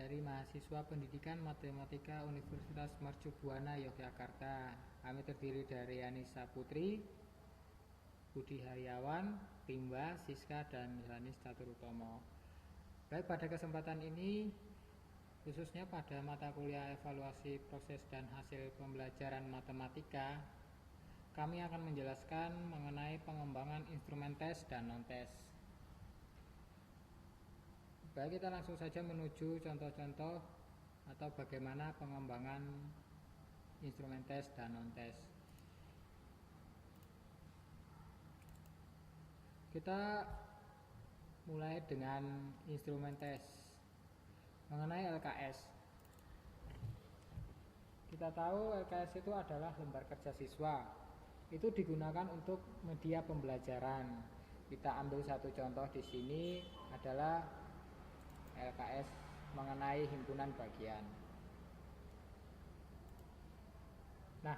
dari mahasiswa Pendidikan Matematika Universitas Mercubuana Yogyakarta. Kami terdiri dari Anissa Putri, Budi Haryawan, Timba, Siska, dan Yohanes Caturutomo. Baik, pada kesempatan ini khususnya pada mata kuliah evaluasi proses dan hasil pembelajaran matematika, kami akan menjelaskan mengenai pengembangan instrumen tes dan non-tes. Baik, kita langsung saja menuju contoh-contoh atau bagaimana pengembangan instrumen tes dan non-tes. Kita mulai dengan instrumen tes mengenai LKS. Kita tahu LKS itu adalah lembar kerja siswa. Itu digunakan untuk media pembelajaran. Kita ambil satu contoh di sini adalah LKS mengenai himpunan bagian. Nah,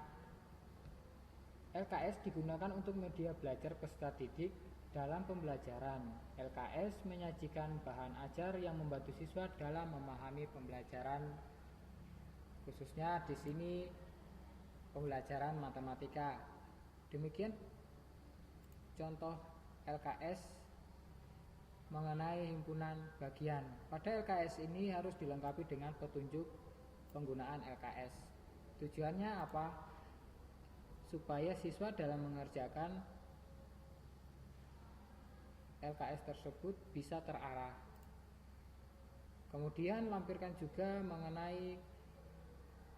LKS digunakan untuk media belajar peserta didik dalam pembelajaran. LKS menyajikan bahan ajar yang membantu siswa dalam memahami pembelajaran, khususnya di sini pembelajaran matematika. Demikian contoh LKS mengenai himpunan bagian. Pada LKS ini harus dilengkapi dengan petunjuk penggunaan LKS. Tujuannya apa? Supaya siswa dalam mengerjakan LKS tersebut bisa terarah. Kemudian lampirkan juga mengenai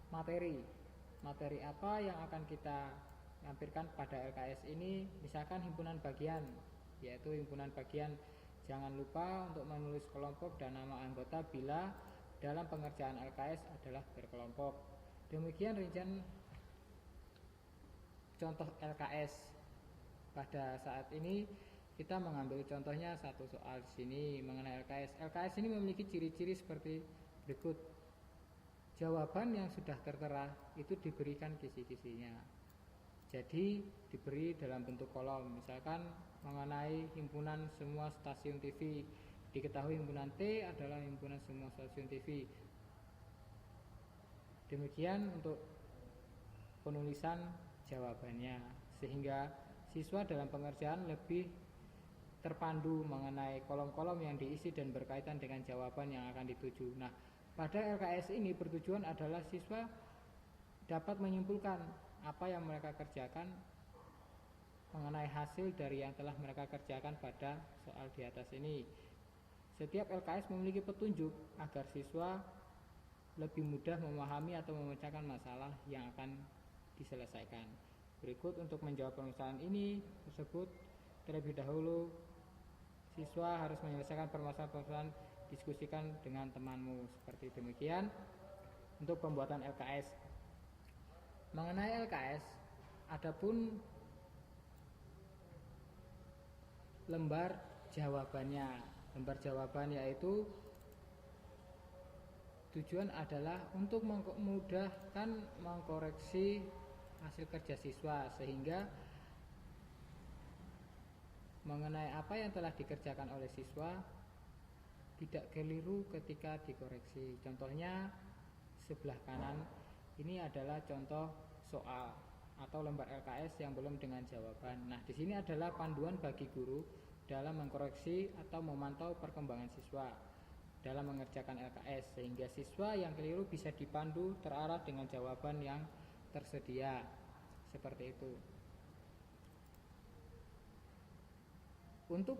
materi apa yang akan kita lampirkan pada LKS ini. Misalkan himpunan bagian, yaitu himpunan bagian, jangan lupa untuk menulis kelompok dan nama anggota bila dalam pengerjaan LKS adalah berkelompok. Demikian rincian contoh LKS. Pada saat ini kita mengambil contohnya satu soal di sini mengenai LKS. LKS ini memiliki ciri-ciri seperti berikut. Jawaban yang sudah tertera itu diberikan kisi-kisinya. Jadi diberi dalam bentuk kolom. Misalkan mengenai himpunan semua stasiun TV, diketahui himpunan T adalah himpunan semua stasiun TV. Demikian untuk penulisan jawabannya, sehingga siswa dalam pengerjaan lebih terpandu mengenai kolom-kolom yang diisi dan berkaitan dengan jawaban yang akan dituju. Nah, pada LKS ini bertujuan adalah siswa dapat menyimpulkan apa yang mereka kerjakan mengenai hasil dari yang telah mereka kerjakan pada soal di atas ini. Setiap LKS memiliki petunjuk agar siswa lebih mudah memahami atau memecahkan masalah yang akan diselesaikan. Berikut untuk menjawab permasalahan ini tersebut, terlebih dahulu siswa harus menyelesaikan permasalahan-permasalahan, diskusikan dengan temanmu. Seperti demikian untuk pembuatan LKS. Mengenai LKS, adapun lembar jawabannya. Lembar jawaban yaitu tujuan adalah untuk memudahkan mengkoreksi hasil kerja siswa, sehingga mengenai apa yang telah dikerjakan oleh siswa tidak keliru ketika dikoreksi. Contohnya sebelah kanan ini adalah contoh soal atau lembar LKS yang belum dengan jawaban. Nah, di sini adalah panduan bagi guru dalam mengkoreksi atau memantau perkembangan siswa dalam mengerjakan LKS, sehingga siswa yang keliru bisa dipandu terarah dengan jawaban yang tersedia. Seperti itu. Untuk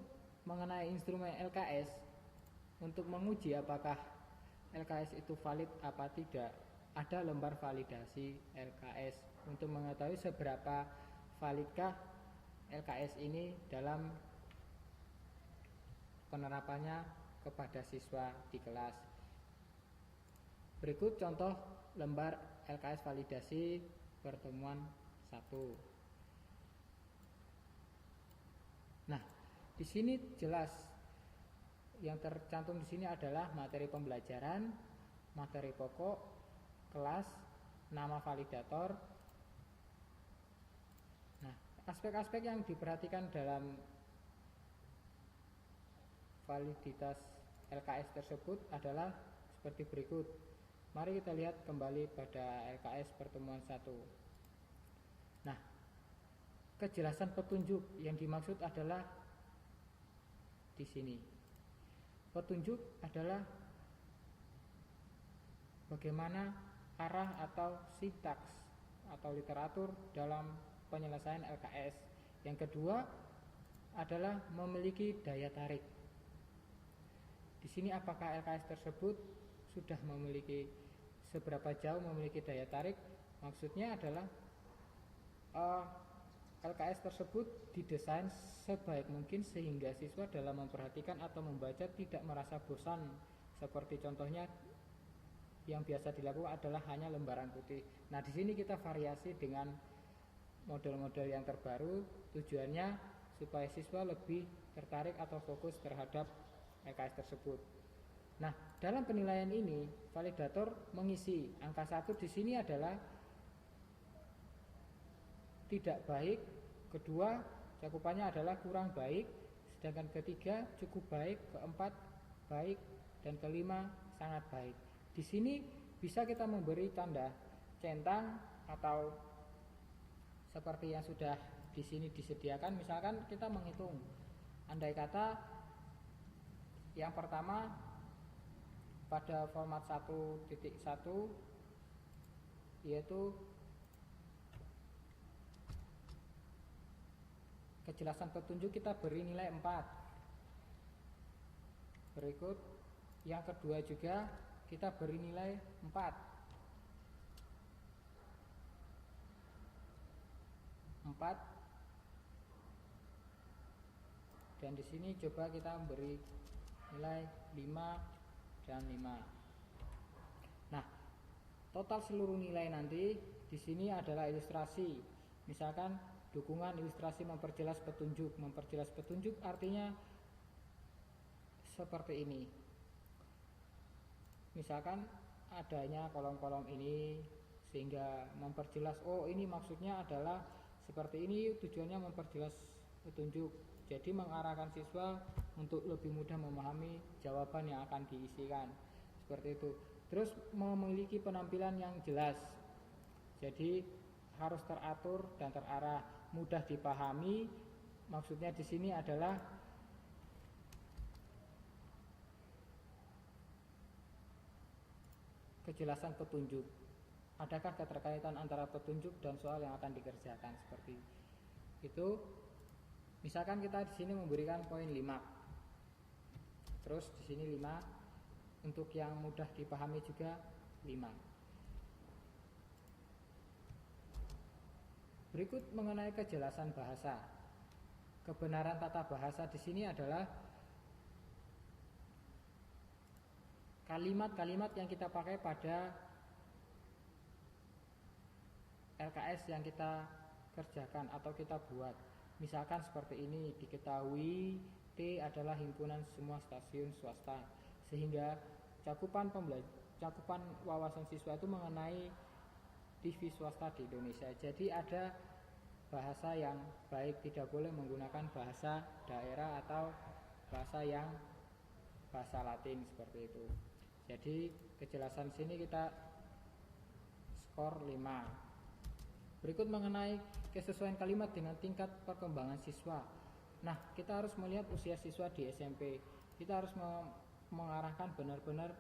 mengenai instrumen LKS, untuk menguji apakah LKS itu valid apa tidak, ada lembar validasi LKS untuk mengetahui seberapa validkah LKS ini dalam penerapannya kepada siswa di kelas. Berikut contoh lembar LKS validasi pertemuan 1. Nah, di sini jelas yang tercantum di sini adalah materi pembelajaran, materi pokok, kelas, nama validator. Nah, aspek-aspek yang diperhatikan dalam validitas LKS tersebut adalah seperti berikut. Mari kita lihat kembali pada LKS pertemuan 1. Nah, kejelasan petunjuk yang dimaksud adalah di sini. Petunjuk adalah bagaimana arah atau sintaks atau literatur dalam penyelesaian LKS. Yang kedua adalah memiliki daya tarik. Di sini apakah LKS tersebut sudah memiliki, seberapa jauh memiliki daya tarik? Maksudnya adalah LKS tersebut didesain sebaik mungkin sehingga siswa dalam memperhatikan atau membaca tidak merasa bosan. Seperti contohnya yang biasa dilakukan adalah hanya lembaran putih. Nah, di sini kita variasi dengan model-model yang terbaru, tujuannya supaya siswa lebih tertarik atau fokus terhadap LKS tersebut. Nah, dalam penilaian ini validator mengisi angka 1 di sini adalah tidak baik, kedua cakupannya adalah kurang baik, sedangkan ketiga cukup baik, keempat baik, dan kelima sangat baik. Di sini bisa kita memberi tanda centang atau seperti yang sudah di sini disediakan. Misalkan kita menghitung, andai kata yang pertama pada format 1.1 yaitu kejelasan petunjuk kita beri nilai 4. Berikut yang kedua juga kita beri nilai 4. Dan di sini coba kita beri nilai 5 dan 5. Nah, total seluruh nilai nanti di sini adalah ilustrasi. Misalkan dukungan ilustrasi memperjelas petunjuk. Memperjelas petunjuk artinya seperti ini. Misalkan adanya kolom-kolom ini sehingga memperjelas, oh ini maksudnya adalah seperti ini, tujuannya memperjelas petunjuk. Jadi mengarahkan siswa untuk lebih mudah memahami jawaban yang akan diisikan. Seperti itu. Terus memiliki penampilan yang jelas. Jadi harus teratur dan terarah, mudah dipahami. Maksudnya di sini adalah kejelasan petunjuk. Adakah keterkaitan antara petunjuk dan soal yang akan dikerjakan, seperti itu. Misalkan kita di sini memberikan poin 5. Terus di sini 5. Untuk yang mudah dipahami juga 5. Berikut mengenai kejelasan bahasa. Kebenaran tata bahasa di sini adalah kalimat-kalimat yang kita pakai pada LKS yang kita kerjakan atau kita buat. Misalkan seperti ini, diketahui T adalah himpunan semua stasiun swasta, sehingga cakupan wawasan siswa itu mengenai TV swasta di Indonesia. Jadi ada bahasa yang baik, tidak boleh menggunakan bahasa daerah atau bahasa Latin, seperti itu. Jadi kejelasan sini kita skor 5. Berikut mengenai kesesuaian kalimat dengan tingkat perkembangan siswa. Nah, kita harus melihat usia siswa di SMP. Kita harus mengarahkan benar-benar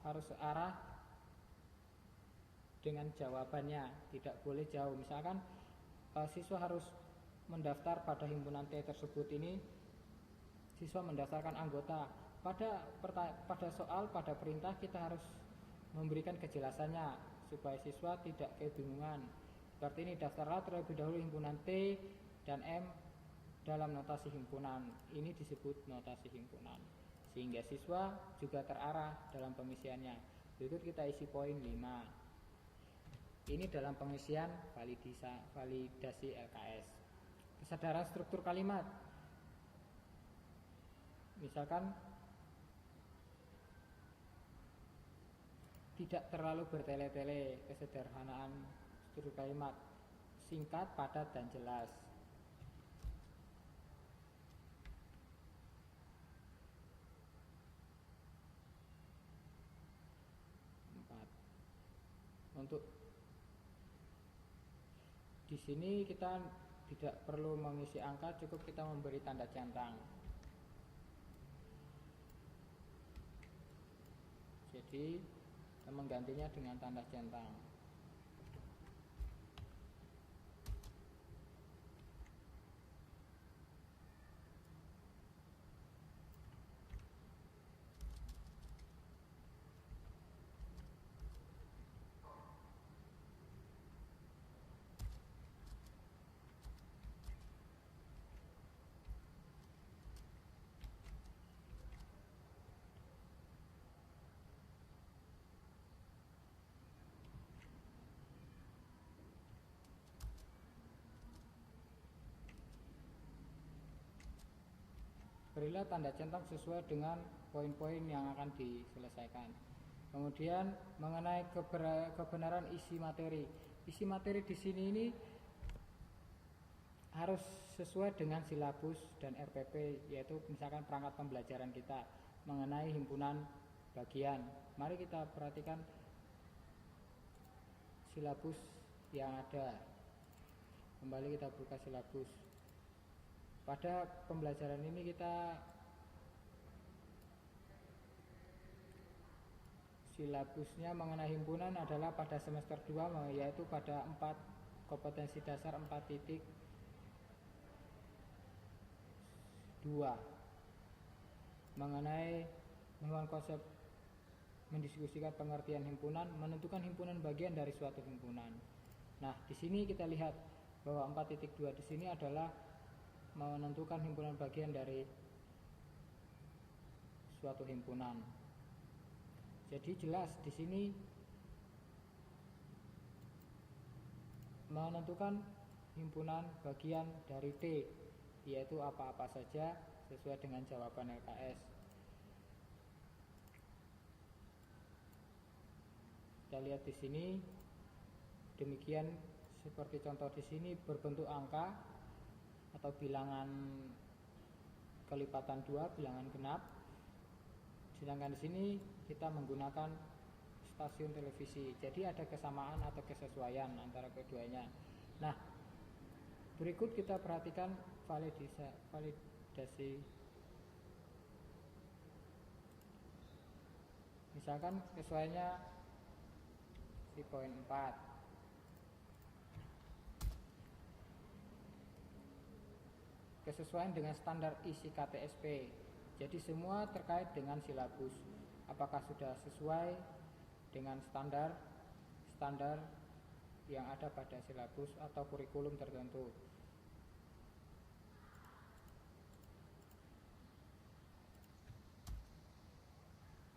harus arah dengan jawabannya, tidak boleh jauh. Misalkan siswa harus mendaftar pada himpunan T tersebut ini, siswa mendaftarkan anggota. Pada soal, pada perintah kita harus memberikan kejelasannya supaya siswa tidak kebingungan. Seperti ini, daftarlah terlebih dahulu himpunan T dan M dalam notasi himpunan. Ini disebut notasi himpunan, sehingga siswa juga terarah dalam pengisiannya. Berikut kita isi poin 5. Ini dalam pengisian validasi LKS. Kesadaran struktur kalimat. Misalkan tidak terlalu bertele-tele, kesederhanaan struktur kalimat, singkat, padat, dan jelas. Untuk di sini kita tidak perlu mengisi angka, cukup kita memberi tanda centang. Jadi kita menggantinya dengan tanda centang. Berilah tanda centang sesuai dengan poin-poin yang akan diselesaikan. Kemudian mengenai kebenaran isi materi. Isi materi di sini ini harus sesuai dengan silabus dan RPP, yaitu misalkan perangkat pembelajaran kita mengenai himpunan bagian. Mari kita perhatikan silabus yang ada. Kembali kita buka silabus. Pada pembelajaran ini kita silabusnya mengenai himpunan adalah pada semester 2, yaitu pada 4 kompetensi dasar 4.2 mengenai pengetahuan konsep mendiskusikan pengertian himpunan, menentukan himpunan bagian dari suatu himpunan. Nah, di sini kita lihat bahwa 4.2 di sini adalah menentukan himpunan bagian dari suatu himpunan. Jadi jelas di sini menentukan himpunan bagian dari T, yaitu apa-apa saja sesuai dengan jawaban LKS. Kita lihat di sini, demikian seperti contoh di sini berbentuk angka atau bilangan kelipatan 2, bilangan genap. Sedangkan di sini kita menggunakan stasiun televisi. Jadi ada kesamaan atau kesesuaian antara keduanya. Nah, berikut kita perhatikan validasi. Misalkan kesesuaiannya di poin 4. Kesesuaian dengan standar isi KTSP. Jadi semua terkait dengan silabus. Apakah sudah sesuai dengan standar yang ada pada silabus atau kurikulum tertentu.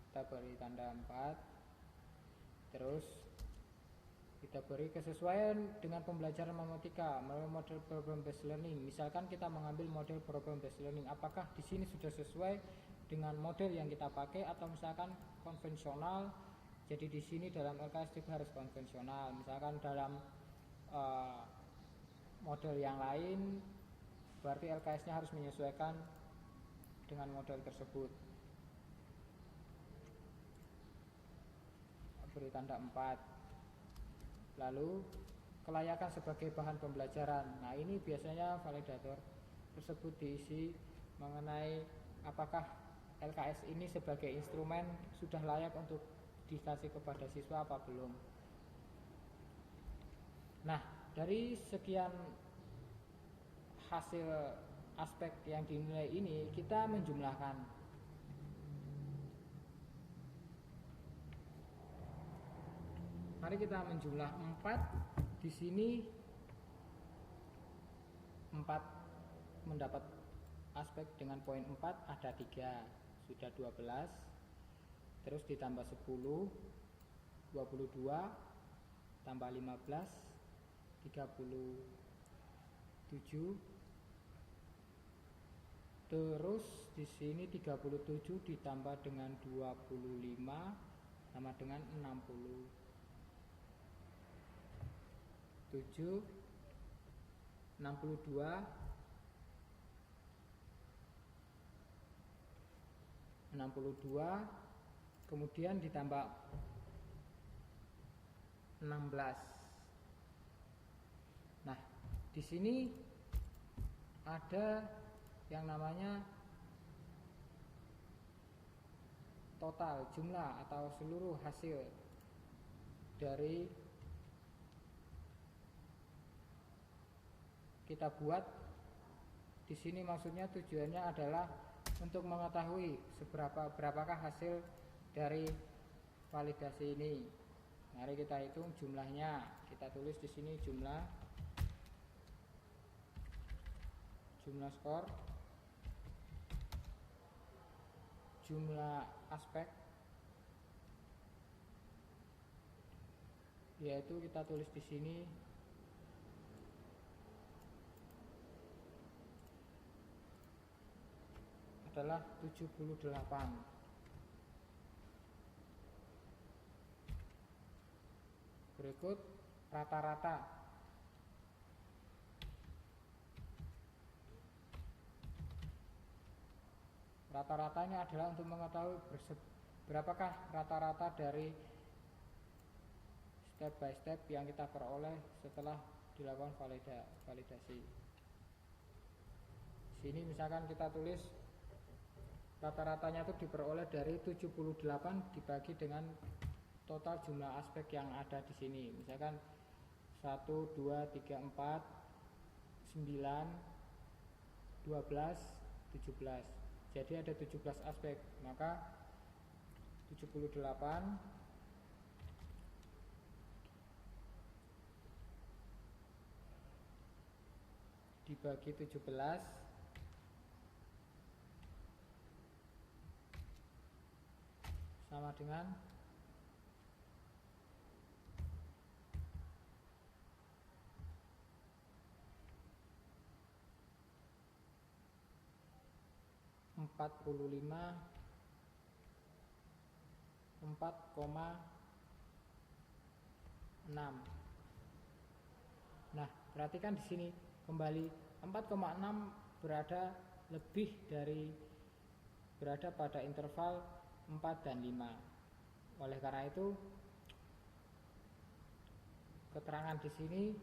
Kita beri tanda 4. Terus kita beri kesesuaian dengan pembelajaran matematika melalui model problem based learning. Misalkan kita mengambil model problem based learning, apakah di sini sudah sesuai dengan model yang kita pakai atau misalkan konvensional. Jadi di sini dalam LKS juga harus konvensional. Misalkan dalam model yang lain, berarti LKS-nya harus menyesuaikan dengan model tersebut. Beri tanda 4. Lalu kelayakan sebagai bahan pembelajaran. Nah, ini biasanya validator tersebut diisi mengenai apakah LKS ini sebagai instrumen sudah layak untuk dikasih kepada siswa apa belum. Nah, dari sekian hasil aspek yang dinilai ini, kita menjumlahkan. Mari kita menjumlah 4. Di sini 4 mendapat aspek dengan poin 4 ada 3, sudah 12. Terus ditambah 10, 22, tambah 15, 37. Terus di sini 37 ditambah dengan 25 sama dengan 60. 7, 62, 62, kemudian ditambah 16. Nah, di sini ada yang namanya total jumlah atau seluruh hasil dari kita buat. Di sini maksudnya tujuannya adalah untuk mengetahui berapakah hasil dari validasi ini. Mari kita hitung jumlahnya. Kita tulis di sini jumlah skor, jumlah aspek, yaitu kita tulis di sini adalah 78. Berikut rata-rata. Rata-ratanya adalah untuk mengetahui berapakah rata-rata dari step by step yang kita peroleh setelah dilakukan validasi. Sini misalkan kita tulis rata-ratanya itu diperoleh dari 78 dibagi dengan total jumlah aspek yang ada di sini. Misalkan 1, 2, 3, 4, 9, 12, 17. Jadi ada 17 aspek, maka 78 dibagi 17 sama dengan 4,6. Nah, perhatikan di sini kembali 4,6 berada pada interval 4 dan 5. Oleh karena itu, keterangan di sini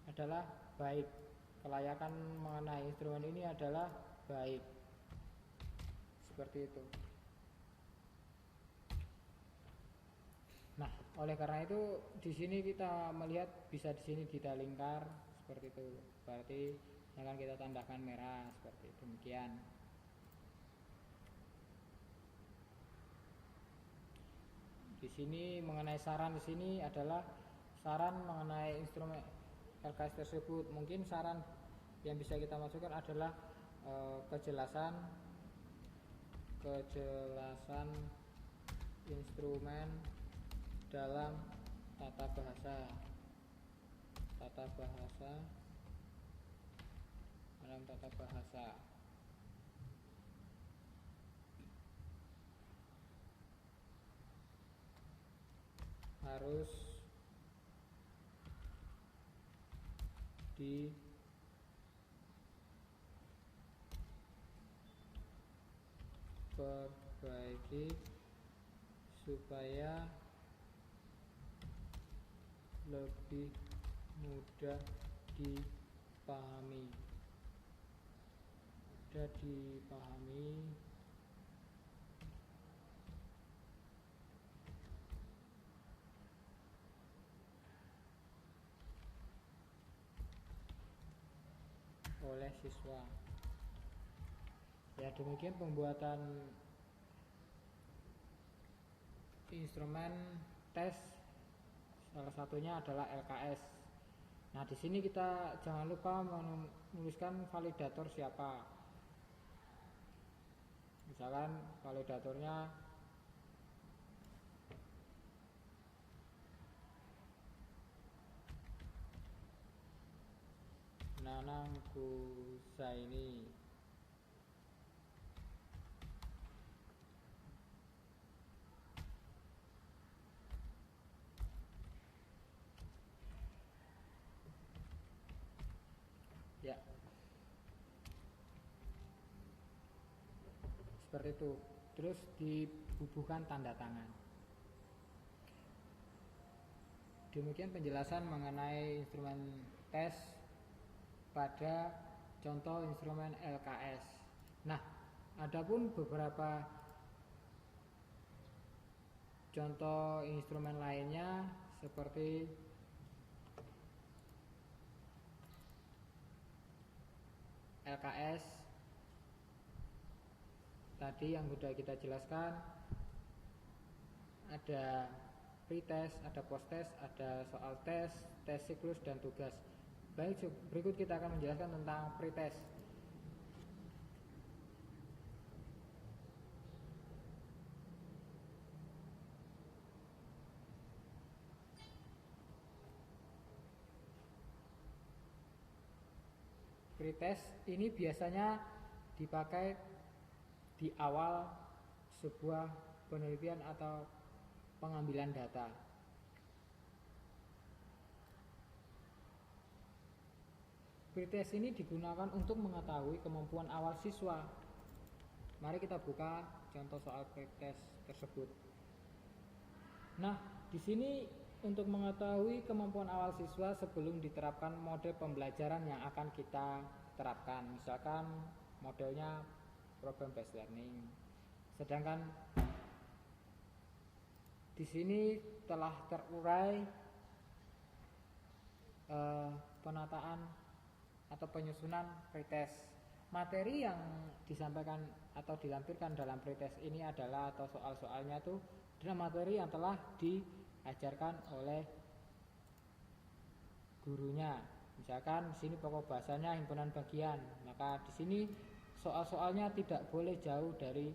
adalah baik. Kelayakan mengenai instrumen ini adalah baik. Seperti itu. Nah, oleh karena itu di sini kita melihat bisa di sini kita lingkar seperti itu. Berarti akan kita tandahkan merah seperti demikian. Di sini mengenai saran di sini adalah saran mengenai instrumen LKS tersebut. Mungkin saran yang bisa kita masukkan adalah kejelasan instrumen dalam tata bahasa harus diperbaiki supaya lebih mudah dipahami oleh siswa. Ya, demikian pembuatan instrumen tes, salah satunya adalah LKS. Nah, di sini kita jangan lupa menuliskan validator siapa. Misalkan validatornya Nanang Husaini. Ya. seperti itu. Terus dibubuhkan tanda tangan. Demikian penjelasan mengenai instrumen tes pada contoh instrumen LKS. Nah, adapun beberapa contoh instrumen lainnya seperti LKS tadi yang sudah kita jelaskan, ada pretest, ada post-test, ada soal tes, tes siklus, dan tugas. Baik, berikut kita akan menjelaskan tentang pretest. Pretest ini biasanya dipakai di awal sebuah penelitian atau pengambilan data. Pretest ini digunakan untuk mengetahui kemampuan awal siswa. Mari kita buka contoh soal pretest tersebut. Nah, di sini untuk mengetahui kemampuan awal siswa sebelum diterapkan model pembelajaran yang akan kita terapkan. Misalkan modelnya problem based learning. Sedangkan di sini telah terurai penataan atau penyusunan pretest. Materi yang disampaikan atau dilampirkan dalam pretest ini adalah atau soal-soalnya itu adalah materi yang telah diajarkan oleh gurunya. Misalkan di sini pokok bahasanya himpunan bagian, maka di sini soal-soalnya tidak boleh jauh dari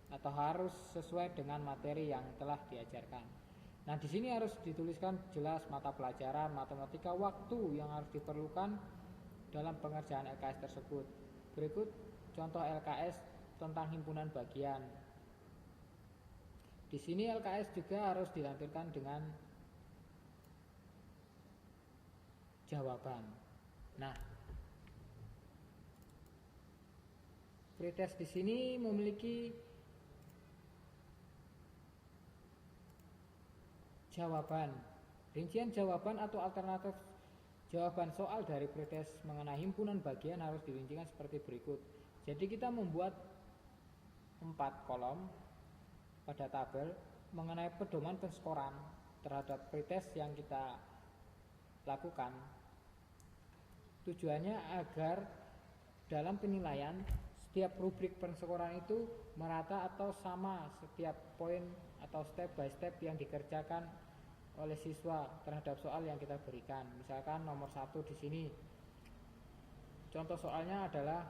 atau harus sesuai dengan materi yang telah diajarkan. Nah, di sini harus dituliskan jelas mata pelajaran, matematika, waktu yang harus diperlukan dalam pengerjaan LKS tersebut. Berikut contoh LKS tentang himpunan bagian. Di sini LKS juga harus dilampirkan dengan jawaban. Nah, pretest di sini memiliki jawaban. Rincian jawaban atau alternatif jawaban soal dari pretest mengenai himpunan bagian harus dirincikan seperti berikut. Jadi kita membuat 4 kolom pada tabel mengenai pedoman penskoran terhadap pretest yang kita lakukan. Tujuannya agar dalam penilaian setiap rubrik penskoran itu merata atau sama setiap poin atau step by step yang dikerjakan oleh siswa terhadap soal yang kita berikan. Misalkan nomor 1 di sini. Contoh soalnya adalah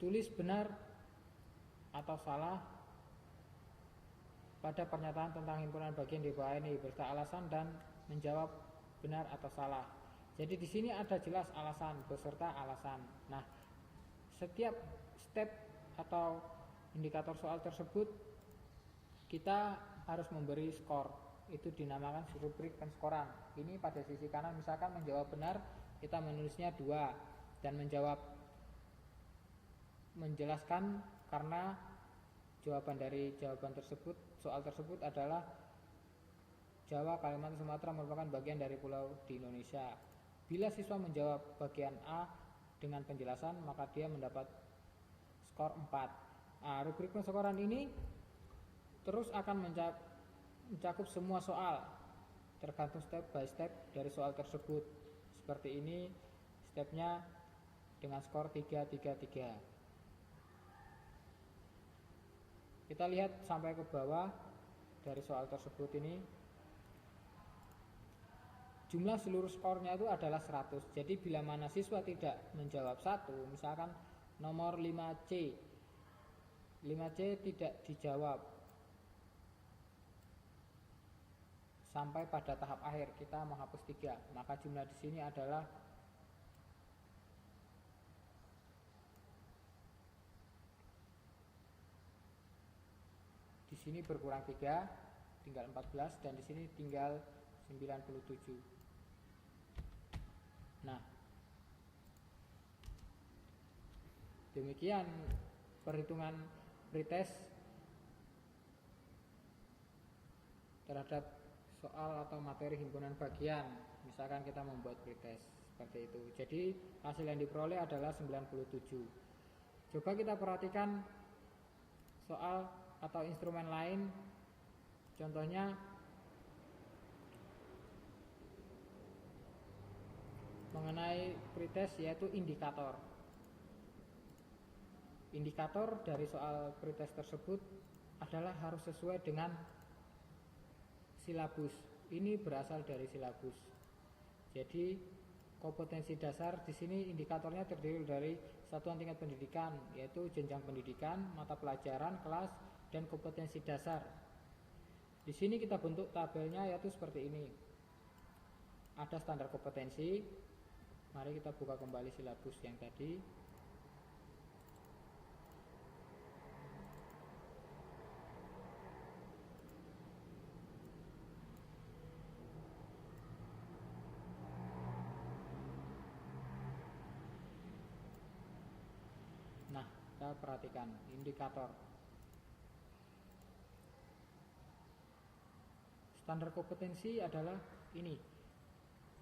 tulis benar atau salah pada pernyataan tentang himpunan bagian di bawah ini beserta alasan dan menjawab benar atau salah. Jadi di sini ada jelas alasan beserta alasan. Nah, setiap step atau indikator soal tersebut kita harus memberi skor. Itu dinamakan rubrik penskoran. Ini pada sisi kanan misalkan menjawab benar, kita menulisnya 2 dan menjelaskan karena jawaban dari jawaban tersebut, soal tersebut adalah Jawa, Kalimantan, Sumatera merupakan bagian dari pulau di Indonesia. Bila siswa menjawab bagian A dengan penjelasan, maka dia mendapat skor 4. Nah, rubrik penskoran ini terus akan mencakup semua soal tergantung step by step dari soal tersebut. Seperti ini stepnya dengan skor 3. Kita lihat sampai ke bawah dari soal tersebut ini. Jumlah seluruh skornya itu adalah 100. Jadi bila mana siswa tidak menjawab 1, misalkan nomor 5C tidak dijawab sampai pada tahap akhir kita menghapus 3, maka jumlah di sini adalah di sini berkurang 3, tinggal 14, dan di sini tinggal 97. Nah, demikian perhitungan pretest terhadap soal atau materi himpunan bagian. Misalkan kita membuat pretest seperti itu. Jadi hasil yang diperoleh adalah 97. Coba kita perhatikan soal atau instrumen lain. Contohnya mengenai pretest yaitu indikator. Indikator dari soal pretest tersebut adalah harus sesuai dengan silabus. Ini berasal dari silabus. Jadi kompetensi dasar di sini indikatornya terdiri dari satuan tingkat pendidikan, yaitu jenjang pendidikan, mata pelajaran, kelas, dan kompetensi dasar. Di sini kita bentuk tabelnya yaitu seperti ini. Ada standar kompetensi. Mari kita buka kembali silabus yang tadi. Nah, kita perhatikan indikator. Standar kompetensi adalah ini.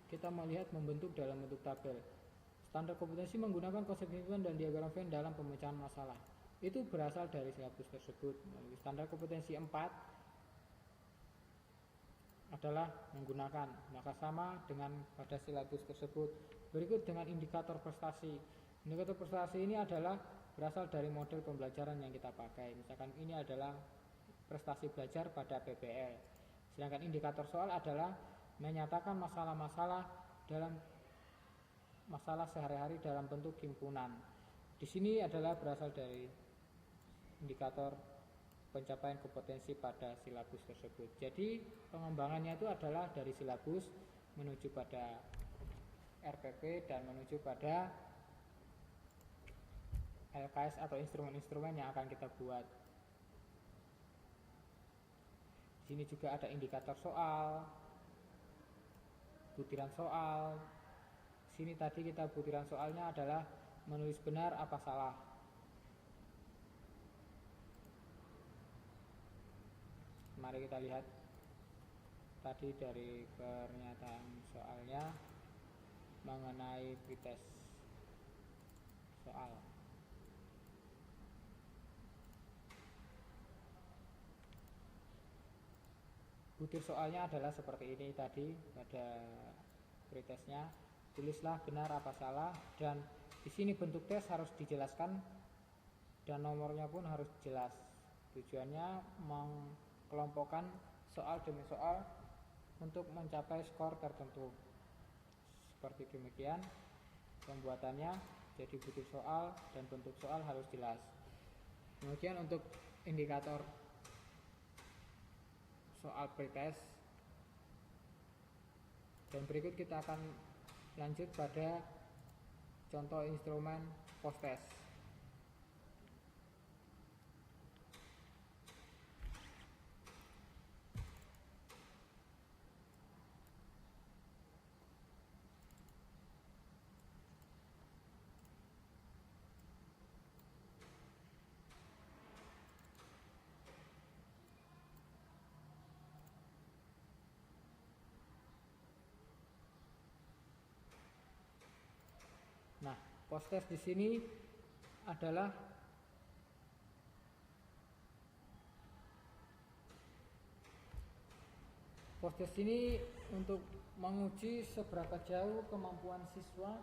Kita melihat membentuk dalam bentuk tabel. Standar kompetensi menggunakan konsep hitungan dan diagram Venn dalam pemecahan masalah. Itu berasal dari silabus tersebut. Standar kompetensi 4 adalah menggunakan, maka sama dengan pada silabus tersebut. Berikut dengan indikator prestasi. Indikator prestasi ini adalah berasal dari model pembelajaran yang kita pakai. Misalkan ini adalah prestasi belajar pada PBL. Sedangkan indikator soal adalah menyatakan masalah-masalah dalam masalah sehari-hari dalam bentuk himpunan. Di sini adalah berasal dari indikator pencapaian kompetensi pada silabus tersebut. Jadi pengembangannya itu adalah dari silabus menuju pada RPP dan menuju pada LKS atau instrumen-instrumen yang akan kita buat. Di sini juga ada indikator soal, butiran soal. Di sini tadi kita butiran soalnya adalah menulis benar apa salah. Mari kita lihat tadi dari pernyataan soalnya mengenai pretest soal. Butir soalnya adalah seperti ini tadi pada pretestnya. Tulislah benar apa salah, dan di sini bentuk tes harus dijelaskan dan nomornya pun harus jelas. Tujuannya mengkelompokkan soal demi soal untuk mencapai skor tertentu. Seperti demikian pembuatannya. Jadi butir soal dan bentuk soal harus jelas. Kemudian untuk indikator soal pretest, dan berikut kita akan lanjut pada contoh instrumen post-test. Nah, post-test di sini adalah post-test ini untuk menguji seberapa jauh kemampuan siswa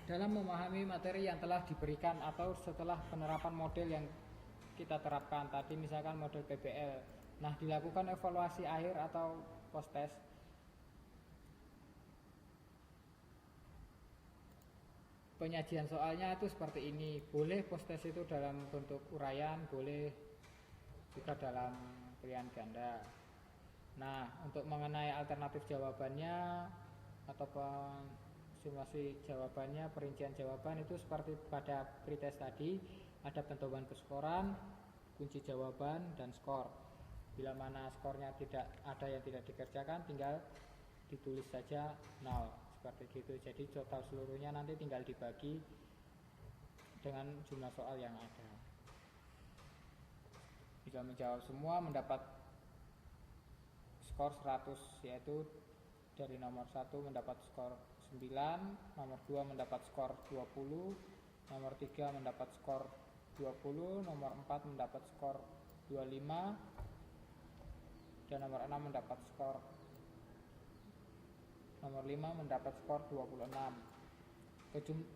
dalam memahami materi yang telah diberikan atau setelah penerapan model yang kita terapkan tadi, misalkan model PBL. Nah, dilakukan evaluasi akhir atau post-test. Penyajian soalnya itu seperti ini. Boleh post-test itu dalam bentuk uraian, boleh juga dalam pilihan ganda. Nah, untuk mengenai alternatif jawabannya atau simulasi jawabannya, perincian jawaban itu seperti pada pretest tadi, ada penentuan keskoran, kunci jawaban, dan skor. Bila mana skornya tidak ada yang tidak dikerjakan, tinggal ditulis saja 0. Seperti gitu. Jadi total seluruhnya nanti tinggal dibagi dengan jumlah soal yang ada. Jika menjawab semua mendapat skor 100, yaitu dari nomor 1 mendapat skor 9, nomor 2 mendapat skor 20, nomor 3 mendapat skor 20, nomor 4 mendapat skor 25, dan nomor 6 mendapat skor nomor 5 mendapat skor 26.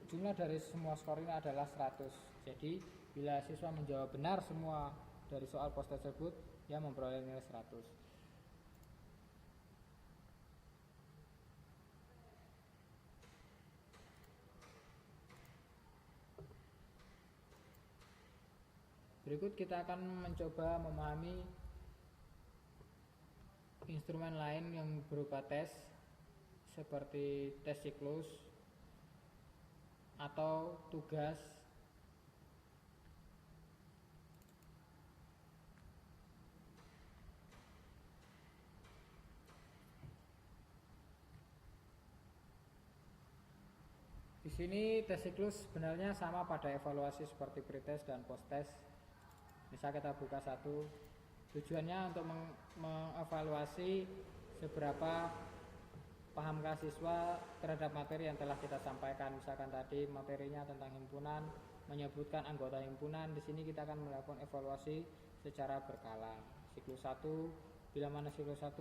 Jumlah dari semua skor ini adalah 100. Jadi bila siswa menjawab benar semua dari soal pos tersebut, ia memperoleh nilai 100. Berikut kita akan mencoba memahami instrumen lain yang berupa tes, seperti tes siklus atau tugas. Di sini tes siklus sebenarnya sama pada evaluasi seperti pretest dan post-test. Misal kita buka satu, tujuannya untuk mengevaluasi seberapa pahamkah siswa terhadap materi yang telah kita sampaikan. Misalkan tadi materinya tentang himpunan, menyebutkan anggota himpunan. Di sini kita akan melakukan evaluasi secara berkala. Siklus 1, bila mana siklus 1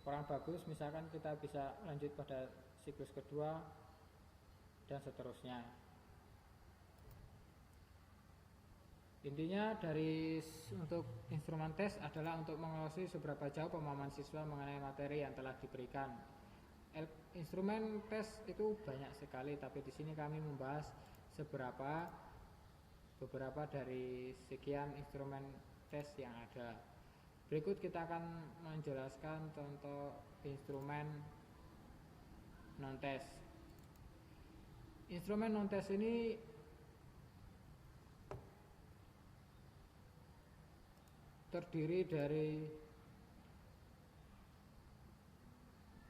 kurang bagus, misalkan kita bisa lanjut pada siklus kedua dan seterusnya. Intinya dari untuk instrumen tes adalah untuk mengawasi seberapa jauh pemahaman siswa mengenai materi yang telah diberikan. Instrumen tes itu banyak sekali, tapi di sini kami membahas beberapa dari sekian instrumen tes yang ada. Berikut kita akan menjelaskan contoh instrumen non-tes. Instrumen non-tes ini terdiri dari,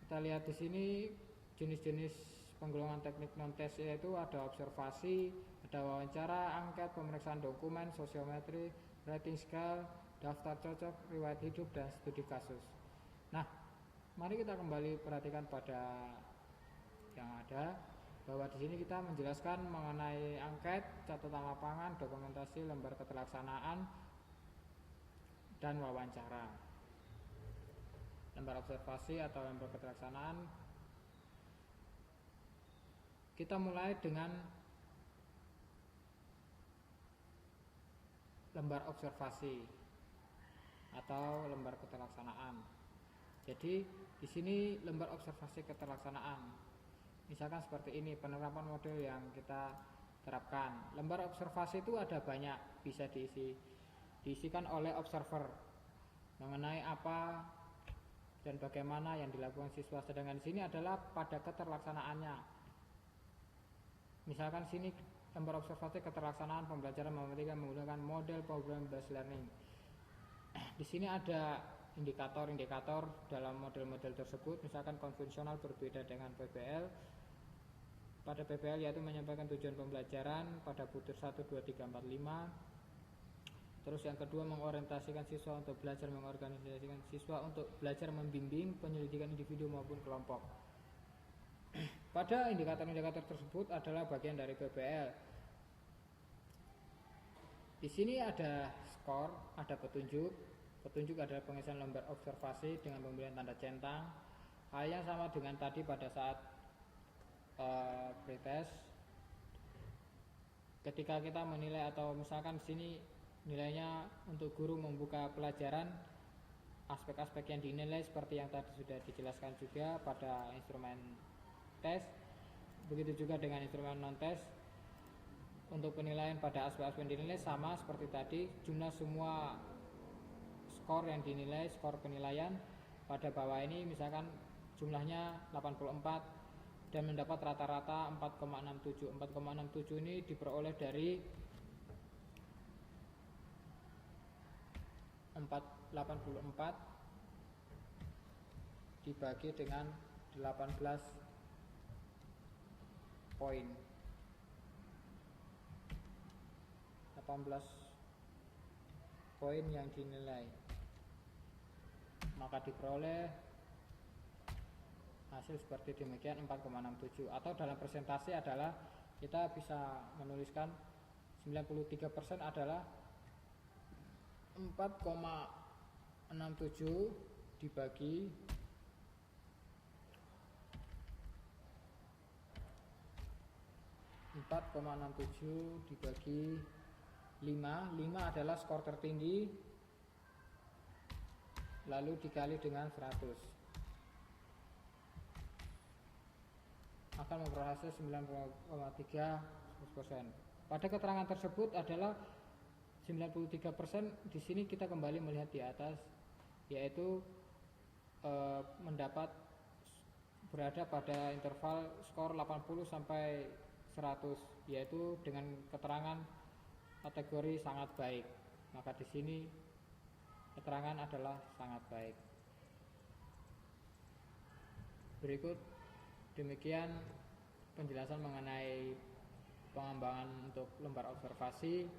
kita lihat di sini jenis-jenis penggolongan teknik non-tes, yaitu ada observasi, ada wawancara, angket, pemeriksaan dokumen, sosiometri, rating scale, daftar cocok, riwayat hidup, dan studi kasus. Nah, mari kita kembali perhatikan pada yang ada, bahwa di sini kita menjelaskan mengenai angket, catatan lapangan, dokumentasi, lembar keterlaksanaan, dan wawancara. Lembar observasi atau lembar keterlaksanaan, kita mulai dengan lembar observasi atau lembar keterlaksanaan. Jadi di sini lembar observasi keterlaksanaan. Misalkan seperti ini penerapan model yang kita terapkan. Lembar observasi itu ada banyak, bisa diisikan oleh observer mengenai apa dan bagaimana yang dilakukan siswa. Sedangkan di sini adalah pada keterlaksanaannya. Misalkan sini lembar observasi keterlaksanaan pembelajaran matematika menggunakan model program based learning. Di sini ada indikator-indikator dalam model-model tersebut. Misalkan konvensional berbeda dengan PBL. Pada PBL yaitu menyampaikan tujuan pembelajaran pada butir 1, 2, 3, 4, 5. Terus yang kedua, mengorientasikan siswa untuk belajar, mengorganisasikan siswa untuk belajar membimbing penyelidikan individu maupun kelompok. Pada indikator-indikator tersebut adalah bagian dari PBL. Di sini ada skor, ada petunjuk. Petunjuk adalah pengisian lembar observasi dengan pemberian tanda centang. Hal yang sama dengan tadi pada saat pretest. Ketika kita menilai atau misalkan di sini nilainya untuk guru membuka pelajaran, aspek-aspek yang dinilai seperti yang tadi sudah dijelaskan juga pada instrumen tes. Begitu juga dengan instrumen non-tes. Untuk penilaian pada aspek-aspek yang dinilai sama seperti tadi, jumlah semua skor yang dinilai, skor penilaian pada bawah ini misalkan jumlahnya 84 dan mendapat rata-rata 4,67. 4,67 ini diperoleh dari 84 dibagi dengan 18 poin. 18 poin yang dinilai, maka diperoleh hasil seperti demikian 4,67, atau dalam persentase adalah kita bisa menuliskan 93% adalah 4,67 dibagi 5 adalah skor tertinggi, lalu dikali dengan 100 akan memperoleh hasil 9,3%. Pada keterangan tersebut adalah 93%. Di sini kita kembali melihat di atas, yaitu berada pada interval skor 80 sampai 100, yaitu dengan keterangan kategori sangat baik. Maka di sini keterangan adalah sangat baik. Berikut demikian penjelasan mengenai pengembangan untuk lembar observasi,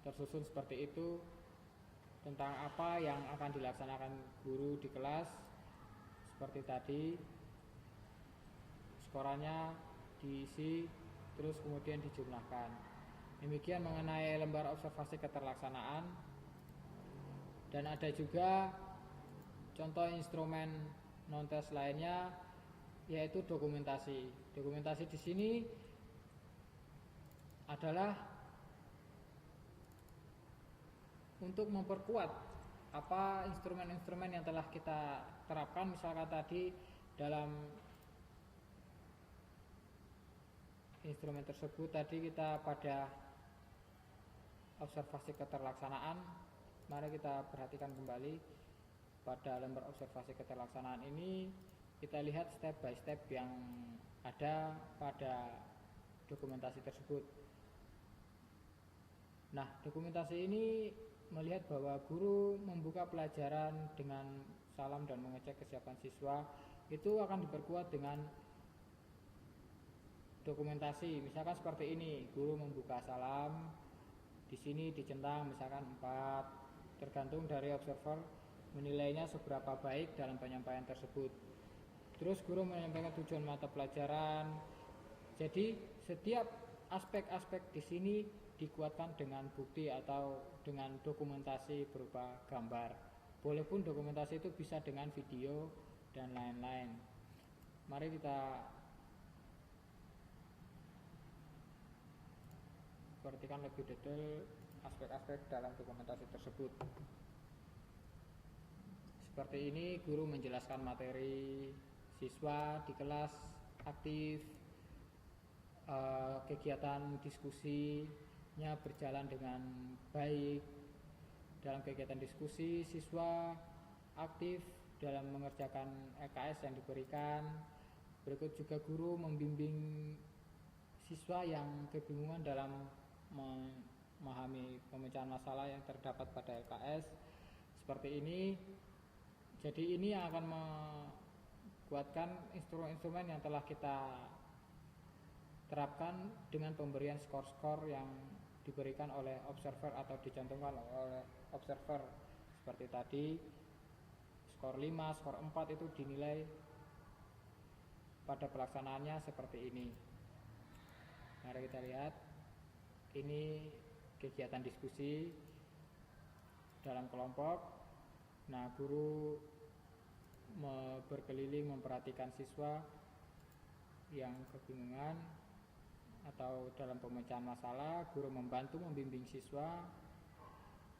tersusun seperti itu, tentang apa yang akan dilaksanakan guru di kelas. Seperti tadi, skorannya diisi terus kemudian dijumlahkan. Demikian mengenai lembar observasi keterlaksanaan. Dan ada juga contoh instrumen non-tes lainnya, yaitu dokumentasi. Dokumentasi di sini adalah untuk memperkuat apa instrumen-instrumen yang telah kita terapkan. Misalkan tadi dalam instrumen tersebut tadi kita pada observasi keterlaksanaan. Mari kita perhatikan kembali pada lembar observasi keterlaksanaan ini. Kita lihat step by step yang ada pada dokumentasi tersebut. Nah, dokumentasi ini melihat bahwa guru membuka pelajaran dengan salam dan mengecek kesiapan siswa. Itu akan diperkuat dengan dokumentasi. Misalkan seperti ini, guru membuka salam, di sini dicentang misalkan 4, tergantung dari observer menilainya seberapa baik dalam penyampaian tersebut. Terus guru menyampaikan tujuan mata pelajaran. Jadi setiap aspek-aspek di sini dikuatkan dengan bukti atau dengan dokumentasi berupa gambar. Boleh pun dokumentasi itu bisa dengan video dan lain-lain. Mari kita perhatikan lebih detail aspek-aspek dalam dokumentasi tersebut. Seperti ini, guru menjelaskan materi, siswa di kelas aktif, kegiatan diskusinya berjalan dengan baik. Dalam kegiatan diskusi, siswa aktif dalam mengerjakan LKS yang diberikan. Berikut juga guru membimbing siswa yang kebingungan dalam memahami pemecahan masalah yang terdapat pada LKS. Seperti ini. Jadi ini yang akan membuatkan instrumen-instrumen yang telah kita terapkan dengan pemberian skor-skor yang diberikan oleh observer atau dicantumkan oleh observer. Seperti tadi, skor 5, skor 4 itu dinilai pada pelaksanaannya seperti ini. Mari kita lihat. Ini kegiatan diskusi dalam kelompok. Nah, guru berkeliling memperhatikan siswa yang kebingungan atau dalam pemecahan masalah. Guru membantu membimbing siswa,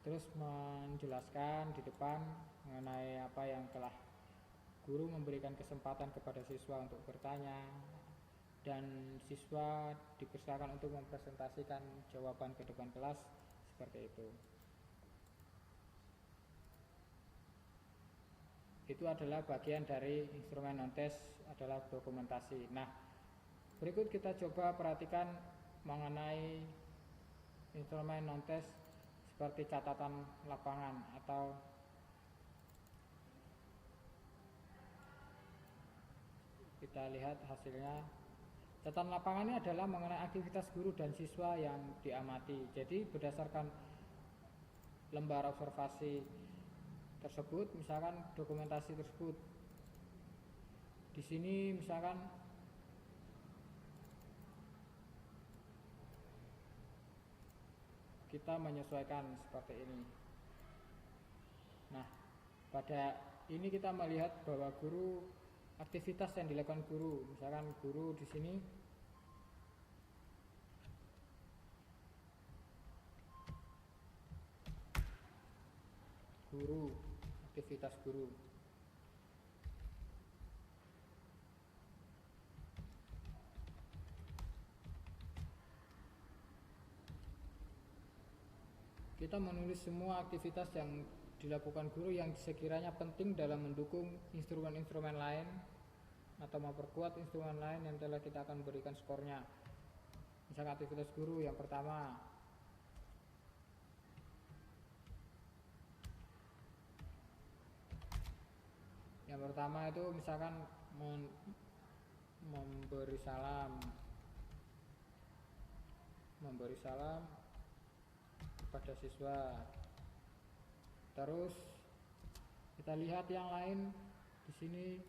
terus menjelaskan di depan mengenai apa yang telah guru memberikan kesempatan kepada siswa untuk bertanya, dan siswa dipersilakan untuk mempresentasikan jawaban ke depan kelas seperti itu. Itu adalah bagian dari instrumen non-tes, adalah dokumentasi. Nah, berikut kita coba perhatikan mengenai instrumen non-tes seperti catatan lapangan atau kita lihat hasilnya Catatan lapangan ini adalah mengenai aktivitas guru dan siswa yang diamati. Jadi berdasarkan lembar observasi tersebut, misalkan dokumentasi tersebut, di sini misalkan kita menyesuaikan seperti ini. Nah, pada ini kita melihat bahwa guru, aktivitas yang dilakukan guru, misalkan guru di sini guru, aktivitas guru. Kita menulis semua aktivitas yang dilakukan guru yang sekiranya penting dalam mendukung instrumen-instrumen lain atau memperkuat instrumen lain yang telah kita akan berikan skornya. Misalkan aktivitas guru yang pertama, itu misalkan memberi salam kepada siswa. Terus kita lihat yang lain, di sini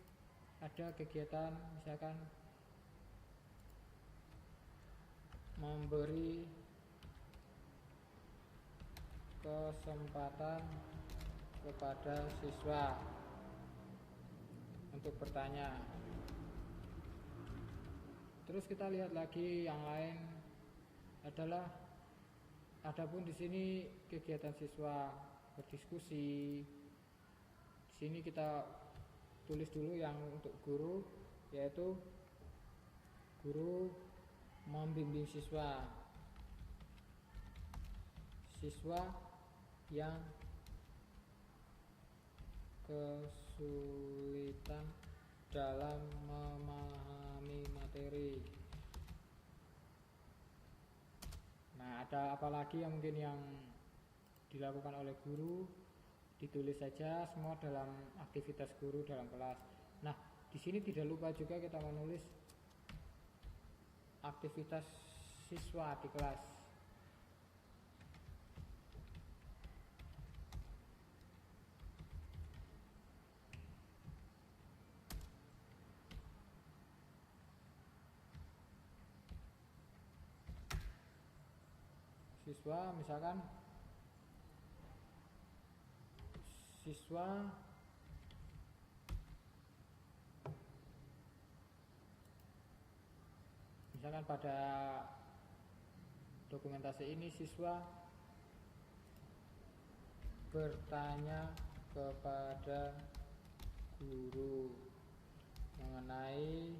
ada kegiatan misalkan memberi kesempatan kepada siswa untuk bertanya. Terus kita lihat lagi yang lain adalah, adapun di sini kegiatan siswa berdiskusi. Di sini kita tulis dulu yang untuk guru, yaitu guru membimbing siswa yang kesulitan dalam memahami materi. Nah, ada apa lagi yang mungkin yang dilakukan oleh guru, ditulis saja semua dalam aktivitas guru dalam kelas. Nah, di sini tidak lupa juga kita menulis aktivitas siswa di kelas. Siswa misalkan pada dokumentasi ini siswa bertanya kepada guru mengenai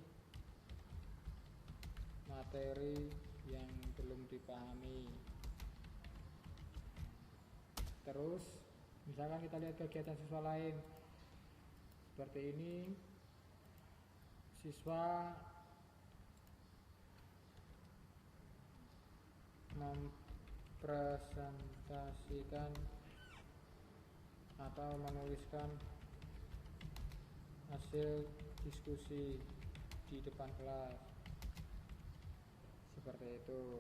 materi yang belum dipahami. Terus misalkan kita lihat kegiatan siswa lain seperti ini, siswa mempresentasikan atau menuliskan hasil diskusi di depan kelas, seperti itu.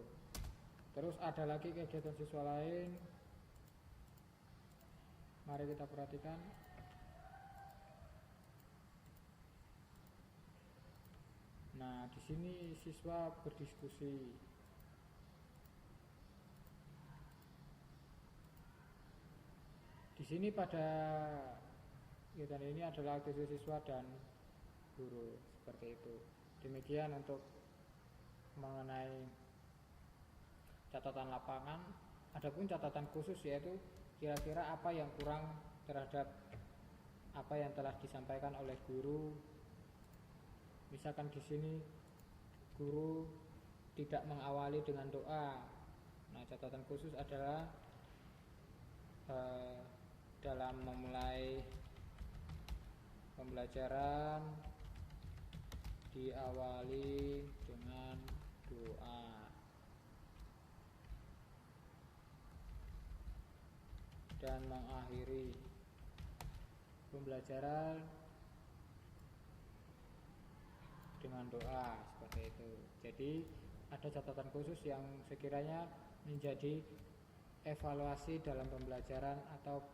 Terus ada lagi kegiatan siswa lain, mari kita perhatikan. Nah, di sini siswa berdiskusi. Di sini pada kegiatan ini adalah aktivitas siswa dan guru, seperti itu. Demikian untuk mengenai catatan lapangan. Adapun catatan khusus, yaitu kira-kira apa yang kurang terhadap apa yang telah disampaikan oleh guru. Misalkan di sini guru tidak mengawali dengan doa. Nah, catatan khusus adalah dalam memulai pembelajaran diawali dengan doa. Dan mengakhiri dengan doa seperti itu. Jadi ada catatan khusus yang sekiranya menjadi evaluasi dalam pembelajaran atau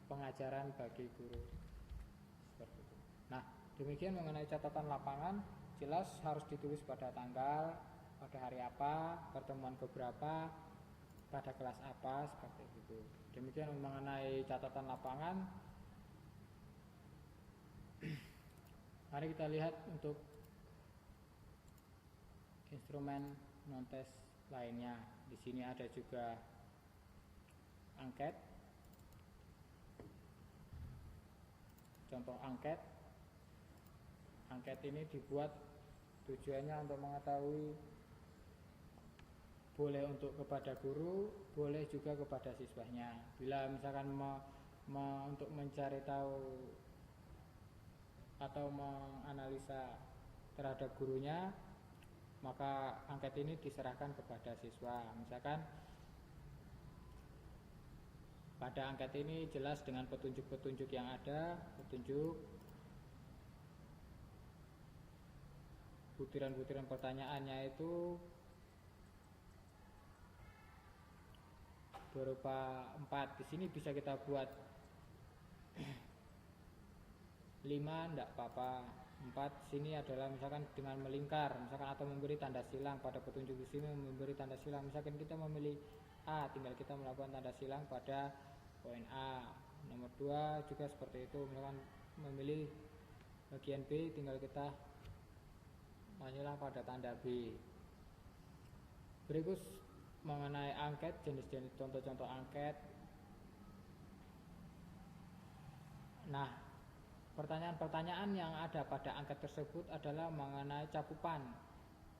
pengajaran bagi guru seperti itu. Nah, demikian mengenai catatan lapangan, jelas harus ditulis pada tanggal, pada hari apa, pertemuan keberapa, pada kelas apa, seperti itu. Demikian mengenai catatan lapangan. Mari kita lihat untuk instrumen non-tes lainnya. Di sini ada juga angket. Contoh angket. Angket ini dibuat tujuannya untuk mengetahui, boleh untuk kepada guru, boleh juga kepada siswanya. Bila misalkan untuk mencari tahu atau menganalisa terhadap gurunya, maka angket ini diserahkan kepada siswa. Misalkan pada angket ini jelas dengan petunjuk-petunjuk yang ada, petunjuk butiran-butiran pertanyaannya itu berupa 4. Di sini bisa kita buat 5 enggak apa-apa. 4 sini adalah misalkan dengan melingkar, misalkan atau memberi tanda silang. Pada petunjuk di sini memberi tanda silang. Misalkan kita memilih A, tinggal kita melakukan tanda silang pada poin A. Nomor 2 juga seperti itu. Misalkan memilih bagian B, tinggal kita menyilang pada tanda B. Berikut mengenai angket, jenis-jenis contoh-contoh angket. Nah, pertanyaan-pertanyaan yang ada pada angket tersebut adalah mengenai cakupan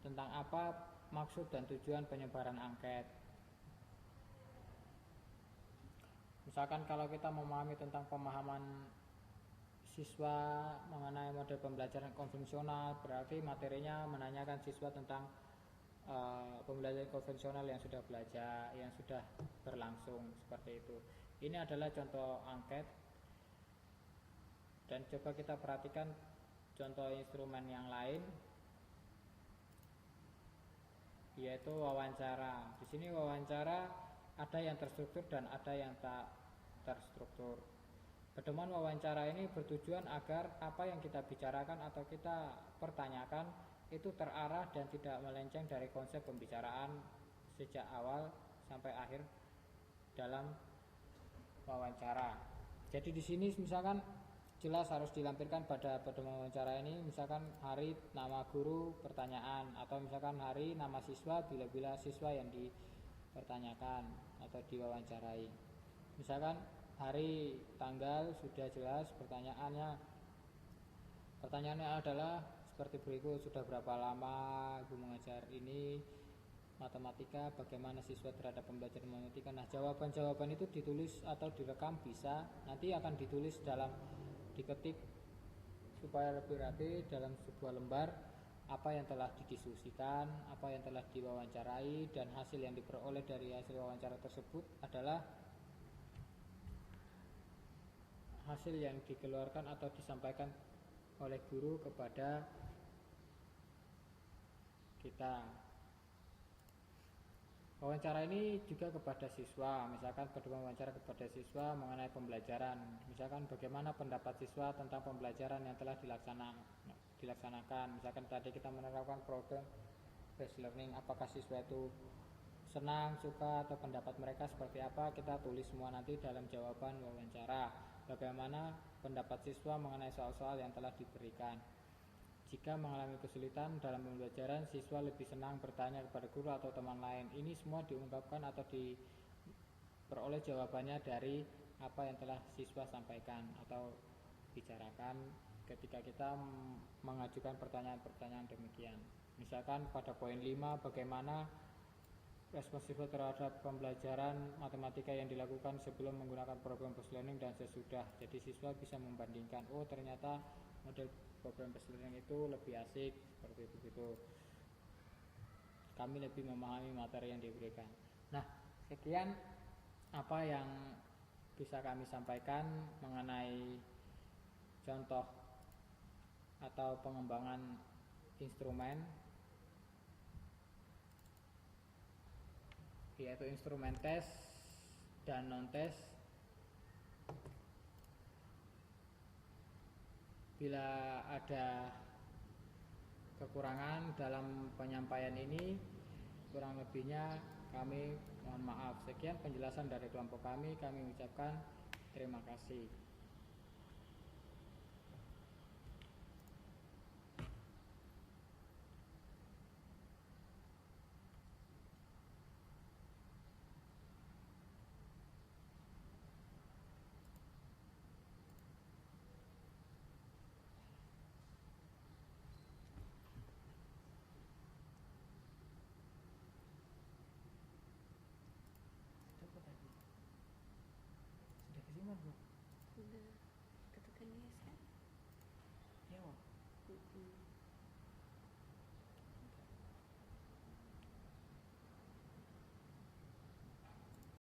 tentang apa maksud dan tujuan penyebaran angket. Misalkan kalau kita memahami tentang pemahaman siswa mengenai model pembelajaran konvensional, berarti materinya menanyakan siswa tentang pembelajaran konvensional yang sudah belajar, yang sudah berlangsung seperti itu. Ini adalah contoh angket. Dan coba kita perhatikan contoh instrumen yang lain, yaitu wawancara. Di sini wawancara ada yang terstruktur dan ada yang tak terstruktur. Pertemuan wawancara ini bertujuan agar apa yang kita bicarakan atau kita pertanyakan itu terarah dan tidak melenceng dari konsep pembicaraan sejak awal sampai akhir dalam wawancara. Jadi di sini misalkan jelas harus dilampirkan pada pertemuan wawancara ini, misalkan hari, nama guru, pertanyaan, atau misalkan hari, nama siswa bila siswa yang dipertanyakan atau diwawancarai. Misalkan hari, tanggal sudah jelas, pertanyaannya adalah seperti berikut: sudah berapa lama Ibu mengajar ini matematika, bagaimana siswa terhadap pembelajaran matematika. Nah, jawaban-jawaban itu ditulis atau direkam bisa, nanti akan ditulis diketik supaya lebih rapi dalam sebuah lembar apa yang telah didiskusikan, apa yang telah diwawancarai, dan hasil yang diperoleh dari hasil wawancara tersebut adalah hasil yang dikeluarkan atau disampaikan oleh guru kepada kita. Wawancara ini juga kepada siswa, misalkan pertemuan wawancara kepada siswa mengenai pembelajaran, misalkan bagaimana pendapat siswa tentang pembelajaran yang telah dilaksanakan. Misalkan tadi kita menerapkan program based learning, apakah siswa itu senang, suka, atau pendapat mereka seperti apa, kita tulis semua nanti dalam jawaban wawancara. Bagaimana pendapat siswa mengenai soal-soal yang telah diberikan. Jika mengalami kesulitan dalam pembelajaran, siswa lebih senang bertanya kepada guru atau teman lain. Ini semua diungkapkan atau diperoleh jawabannya dari apa yang telah siswa sampaikan atau bicarakan ketika kita mengajukan pertanyaan-pertanyaan demikian. Misalkan pada poin 5, bagaimana respon siswa terhadap pembelajaran matematika yang dilakukan sebelum menggunakan program based learning dan sesudah. Jadi siswa bisa membandingkan, oh ternyata model program based learning itu lebih asik, seperti itu. Kami lebih memahami materi yang diberikan. Nah, sekian apa yang bisa kami sampaikan mengenai contoh atau pengembangan instrumen, yaitu instrumen tes dan non-tes. Bila ada kekurangan dalam penyampaian ini, kurang lebihnya kami mohon maaf. Sekian penjelasan dari kelompok kami ucapkan terima kasih. Sudah Sudah ketekan yes kan? Ya, Mm-mm.